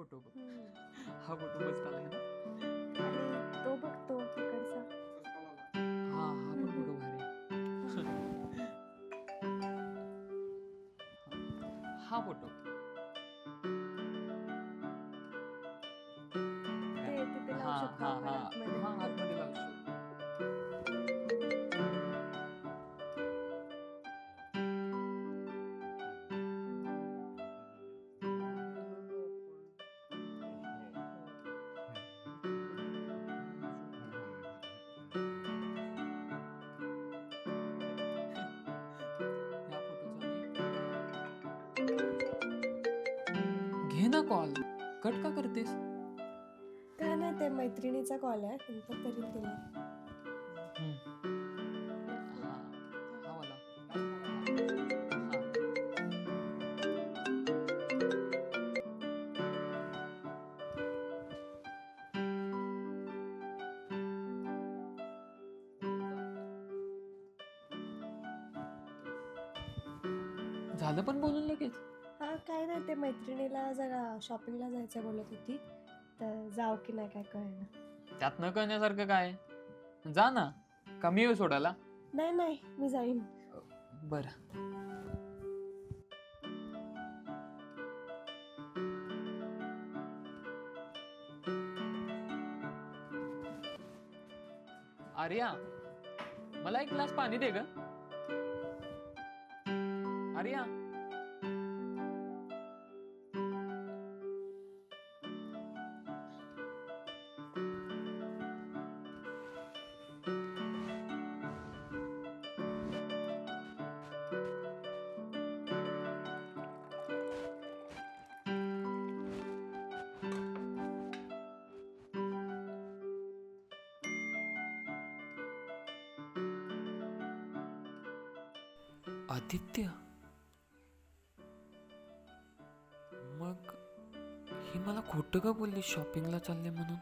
Photo बघ. हा photo मस्त आलाय ना. आणि तो बघ तो तिकडचा. हा हा पण फोटो भारी आहे. हा फोटो ते तिथे लावू हा शकतो हा आपण हा आतमध्ये. हा आतमध्ये लावू शकतो. ह्या फोटोचा घे ना कॉल. कट का करतेस? काय नाही, ते मैत्रिणीचा कॉल आहे, नंतर करीन तिला. हा हा वाला. हा झालं पण बोलून लगेच. हा काय नाही, ते मैत्रिणीला जरा शॉपिंगला जायचं बोलत होती, तर जाव की नाही काय कळेना. त्यात न कळण्यासारखं काय? जा ना. कमी येऊ सोडायला. नाही नाही, मी जाईन. बर. आर्या, मला एक ग्लास पाणी दे ग. आर्या. आदित्य, मग ही मला खोटं का बोलली शॉपिंगला चालले म्हणून?